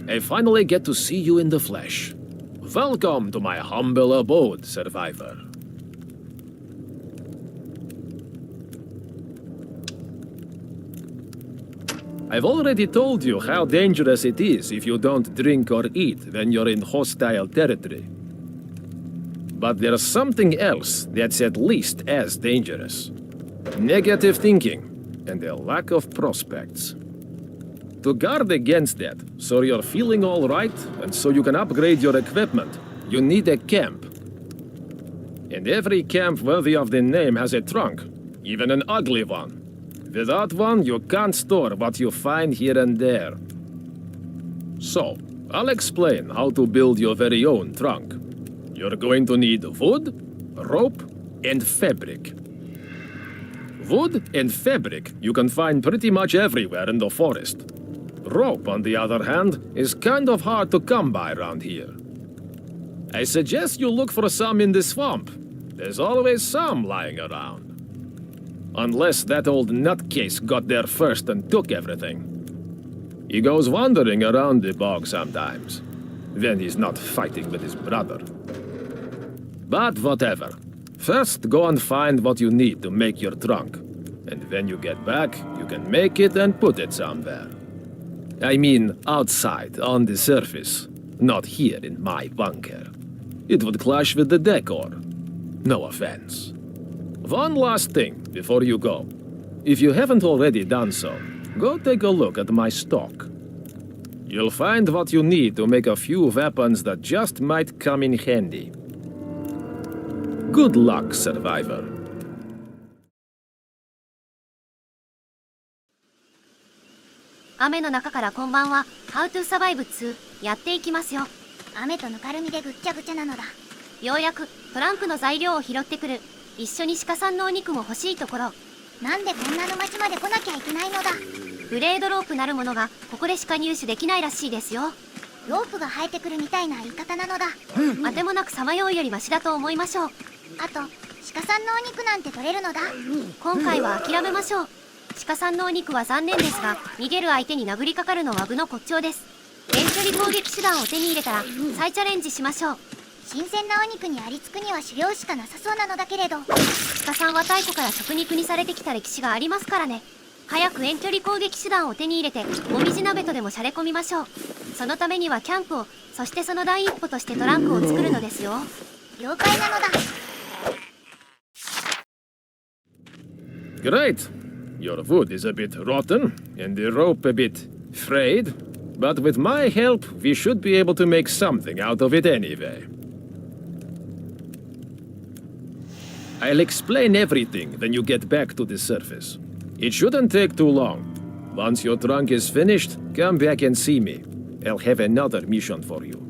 I finally get to see you in the flesh. Welcome to my humble abode, survivor. I've already told you how dangerous it is if you don't drink or eat when you're in hostile territory. But there's something else that's at least as dangerous. Negative thinking and a lack of prospects. To guard against that, so you're feeling all right, and so you can upgrade your equipment, you need a camp. And every camp worthy of the name has a trunk, even an ugly one. Without one, you can't store what you find here and there. So, I'll explain how to build your very own trunk. You're going to need wood, rope, and fabric. Wood and fabric you can find pretty much everywhere in the forest. Rope, on the other hand, is kind of hard to come by around here. I suggest you look for some in the swamp. There's always some lying around. Unless that old nutcase got there first and took everything. He goes wandering around the bog sometimes, when he's not fighting with his brother. But whatever. First, go and find what you need to make your trunk. And when you get back, you can make it and put it somewhere. I mean, outside, on the surface. Not here in my bunker. It would clash with the decor. No offense. One last thing before you go. If you haven't already done so, go take a look at my stock. You'll find what you need to make a few weapons that just might come in handy. Good luck, survivor. 雨の中からこんばんは。How to Survive 2やっていきますよ。雨とぬかるみでぐっちゃぐちゃなのだ。ようやくトランクの材料を拾ってくる。一緒に鹿さんのお肉も欲しいところ。なんでこんなの町まで来なきゃいけないのだ。ブレードロープなるものがここでしか入手できないらしいですよ。ロープが生えてくるみたいな言い方なのだ。あてもなくさまようよりマシだと思いましょう。あと、鹿さんのお肉なんて取れるのだ。今回は諦めましょう。鹿さんのお肉は残念ですが、逃げる相手に殴りかかるのは具の骨頂です。遠距離攻撃手段を手に入れたら再チャレンジしましょう。新鮮なお肉にありつくには狩猟しかなさそうなのだけれど、鹿さんは太古から食肉にされてきた歴史がありますからね。早く遠距離攻撃手段を手に入れてもみじ鍋とでもしゃれ込みましょう。そのためにはキャンプを、そしてその第一歩としてトランクを作るのですよ。了解なのだ。Great! Your wood is a bit rotten, and the rope a bit frayed, but with my help, we should be able to make something out of it anyway. I'll explain everything when you get back to the surface. It shouldn't take too long. Once your trunk is finished, come back and see me. I'll have another mission for you.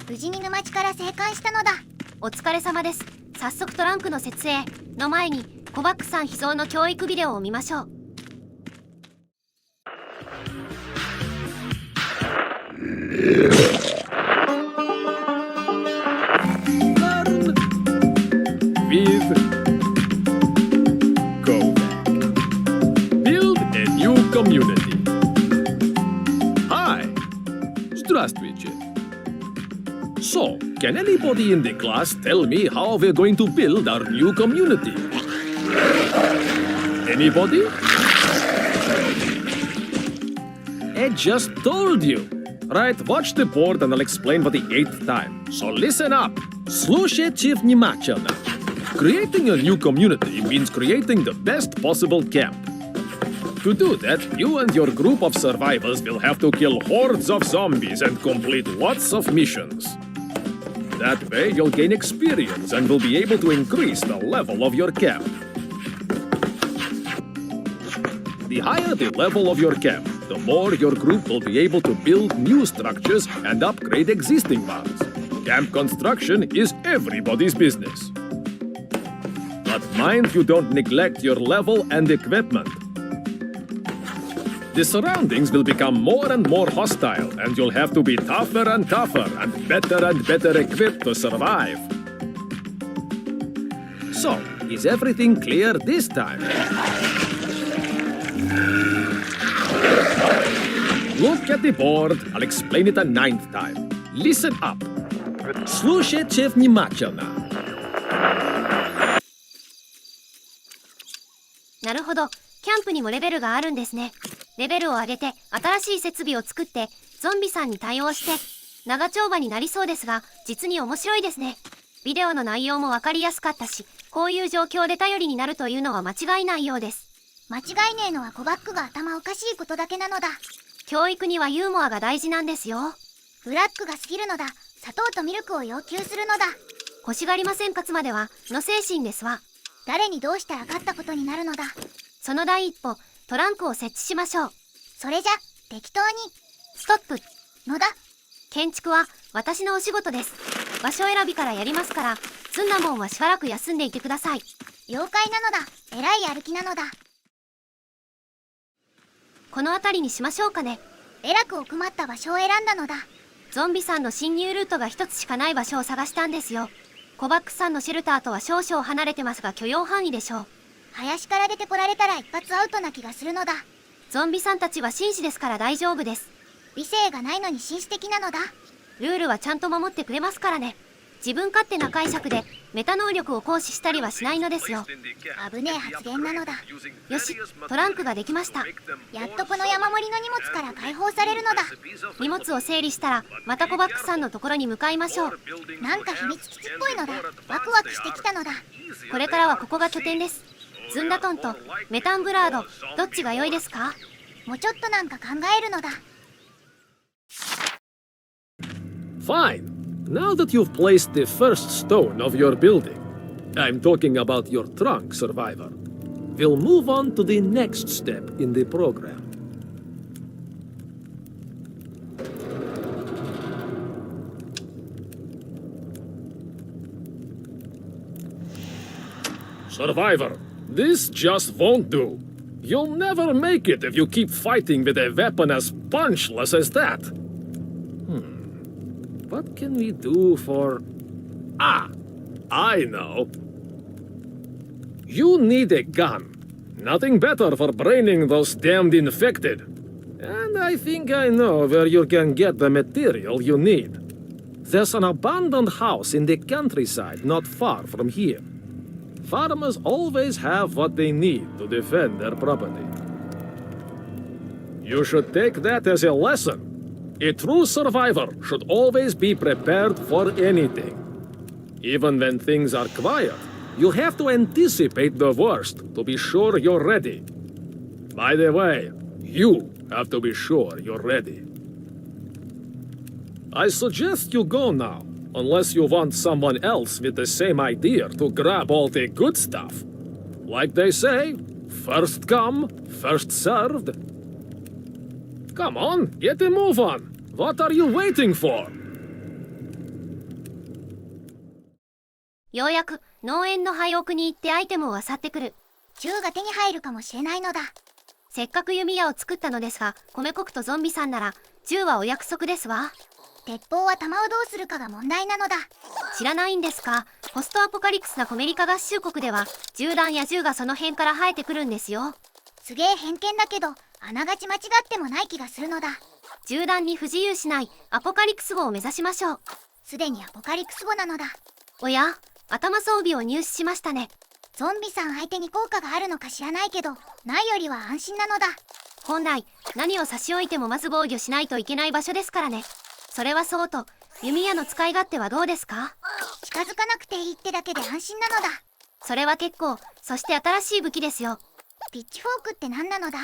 無事に沼地から生還したのだ。お疲れ様です。早速トランクの設営の前にコバックさん秘蔵の教育ビデオを見ましょう。Community. Hi. Здравствуйте. So, can anybody in the class tell me how we're going to build our new community? Anybody? I just told you. Right, watch the board and I'll explain for the 8th time. So listen up. Слушайте внимательно. Creating a new community means creating the best possible camp. To do that, you and your group of survivors will have to kill hordes of zombies and complete lots of missions. That way, you'll gain experience and will be able to increase the level of your camp. The higher the level of your camp, the more your group will be able to build new structures and upgrade existing ones. Camp construction is everybody's business. But mind you don't neglect your level and equipment. The surroundings will become more and more hostile, and you'll have to be tougher and tougher and better equipped to survive. So, is everything clear this time? Look at the board. I'll explain it a ninth time. Listen up. Слушайте внимательно. なるほど、キャンプにもレベルがあるんですね。レベルを上げて新しい設備を作ってゾンビさんに対応して長丁場になりそうですが、実に面白いですね。ビデオの内容も分かりやすかったし、こういう状況で頼りになるというのは間違いないようです。間違いねえのはコバックが頭おかしいことだけなのだ。教育にはユーモアが大事なんですよ。ブラックが過ぎるのだ。砂糖とミルクを要求するのだ。欲しがりませんかつまではの精神ですわ。誰にどうしたら勝ったことになるのだ。その第一歩、トランクを設置しましょう。それじゃ適当に。ストップ。のだ。建築は私のお仕事です。場所選びからやりますから、すんだもんはしばらく休んでいてください。了解なのだ。えらい歩きなのだ。この辺りにしましょうかね。えらく奥まった場所を選んだのだ。ゾンビさんの侵入ルートが一つしかない場所を探したんですよ。コバックさんのシェルターとは少々離れてますが許容範囲でしょう。林から出てこられたら一発アウトな気がするのだ。ゾンビさんたちは紳士ですから大丈夫です。理性がないのに紳士的なのだ。ルールはちゃんと守ってくれますからね。自分勝手な解釈でメタ能力を行使したりはしないのですよ。危ねえ発言なのだ。よし、トランクができました。やっとこの山盛りの荷物から解放されるのだ。荷物を整理したらまたコバックさんのところに向かいましょう。なんか秘密基地っぽいのだ。ワクワクしてきたのだ。これからはここが拠点です。ズンダトンとメタンブラード、どっちが良いですか？もうちょっとなんか考えるのだ。Fine. Now that you've placed the first stone of your building, I'm talking about your trunk, survivor. We'll move on to the next step in the program. Survivor, this just won't do. You'll never make it if you keep fighting with a weapon as punchless as that. What can we do for... Ah, I know. You need a gun. Nothing better for braining those damned infected. And I think I know where you can get the material you need. There's an abandoned house in the countryside not far from here. Farmers always have what they need to defend their property. You should take that as a lesson. A true survivor should always be prepared for anything. Even when things are quiet, you have to anticipate the worst to be sure you're ready. By the way, you have to be sure you're ready. I suggest you go now, unless you want someone else with the same idea to grab all the good stuff. Like they say, first come, first served. Come on, get a move on. What are you waiting for? ようやく農園の廃屋に行ってアイテムを漁ってくる。銃が手に入るかもしれないのだ。せっかく弓矢を作ったのですが、米国とゾンビさんなら銃はお約束ですわ。鉄砲は弾をどうするかが問題なのだ。知らないんですか？ポストアポカリプスなコメリカ合衆国では銃弾や銃がその辺から生えてくるんですよ。すげえ偏見だけど、あながち間違ってもない気がするのだ。銃弾に不自由しないアポカリプス号を目指しましょう。すでにアポカリプス号なのだ。おや、頭装備を入手しましたね。ゾンビさん相手に効果があるのか知らないけど、ないよりは安心なのだ。本来、何を差し置いてもまず防御しないといけない場所ですからね。それはそうと、弓矢の使い勝手はどうですか？近づかなくていいってだけで安心なのだ。それは結構、そして新しい武器ですよ。ピッチフォークって何なのだ？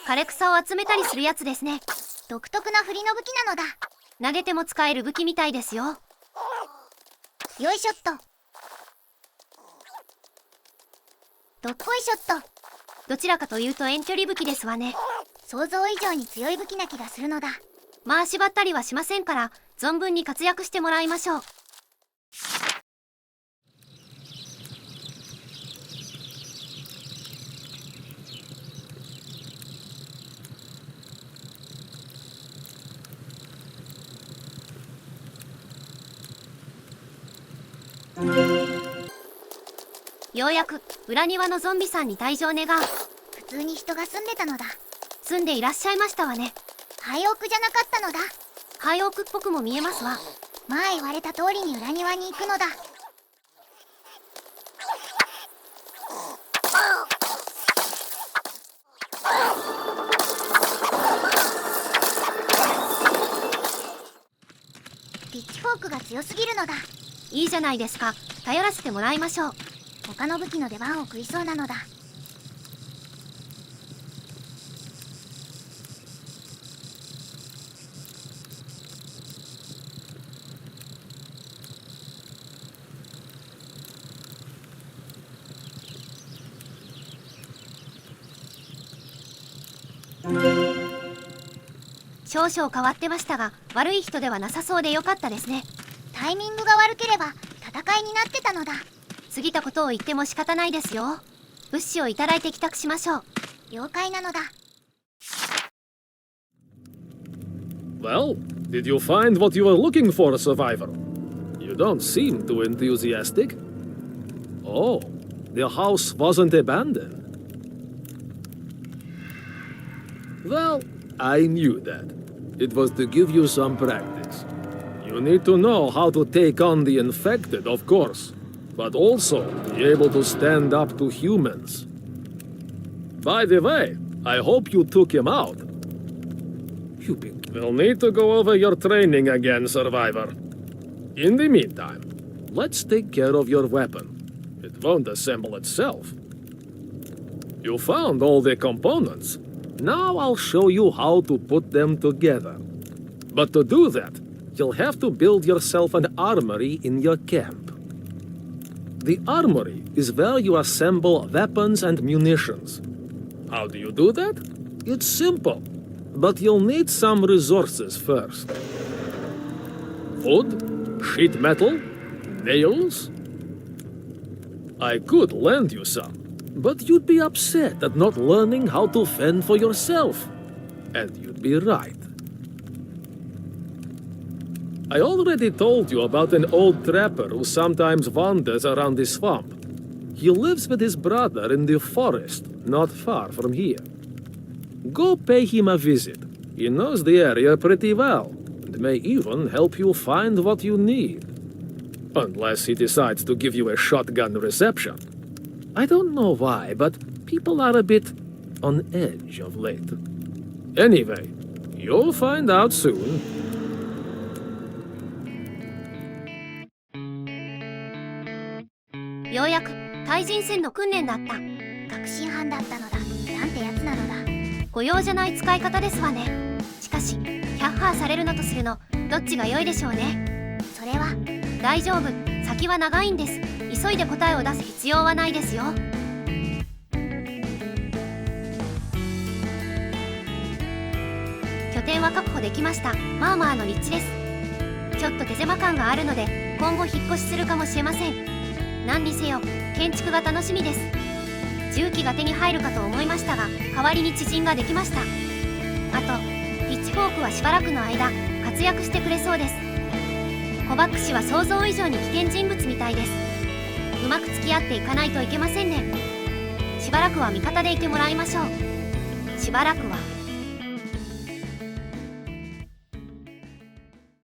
枯れ草を集めたりするやつですね。独特な振りの武器なのだ。投げても使える武器みたいですよ。よいしょっと。どっこいしょっと。どちらかというと遠距離武器ですわね。想像以上に強い武器な気がするのだ。まあ縛ったりはしませんから、存分に活躍してもらいましょう。ようやく裏庭のゾンビさんに退場願う。普通に人が住んでたのだ。住んでいらっしゃいましたわね。廃屋じゃなかったのだ。廃屋っぽくも見えますわ。前言われた通りに裏庭に行くのだ。ピッチフォークが強すぎるのだ。いいじゃないですか。頼らせてもらいましょう。他の武器の出番を食いそうなのだ。少々変わってましたが、悪い人ではなさそうでよかったですね。タイミングが悪ければ戦いになってたのだ。過ぎたことを言っても仕方ないですよ。物資をいただいて帰宅しましょう。了解なのだ。Well, did you find what you were looking for, survivor? You don't seem too enthusiastic. Oh, the house wasn't abandoned. Well, I knew that. It was to give you some practice. You need to know how to take on the infected, of course, but also be able to stand up to humans. By the way, I hope you took him out. We'll need to go over your training again, survivor. In the meantime, let's take care of your weapon. It won't assemble itself. You found all the components. Now I'll show you how to put them together. But to do that, you'll have to build yourself an armory in your camp. The armory is where you assemble weapons and munitions. How do you do that? It's simple, but you'll need some resources first. Wood, sheet metal, nails. I could lend you some, but you'd be upset at not learning how to fend for yourself. And you'd be right. I already told you about an old trapper who sometimes wanders around the swamp. He lives with his brother in the forest, not far from here. Go pay him a visit. He knows the area pretty well, and may even help you find what you need. Unless he decides to give you a shotgun reception. I don't know why, but people are a bit on edge of late. Anyway, you'll find out soon. ようやく対人戦の訓練だった。確信犯だったのだ。なんてやつなのだ。ご用じゃない使い方ですわね。しかし、キャッハーされるのとするの、どっちが良いでしょうね。それは大丈夫。先は長いんです。急いで答えを出す必要はないですよ。拠点は確保できました。まあまあの立地です。ちょっと手狭感があるので、今後引っ越しするかもしれません。何にせよ、建築が楽しみです。重機が手に入るかと思いましたが、代わりに知人ができました。あと、ピッチフォークはしばらくの間、活躍してくれそうです。コバック氏は想像以上に危険人物みたいです。うまく付き合っていかないといけませんね。しばらくは味方でいてもらいましょう。しばらくは。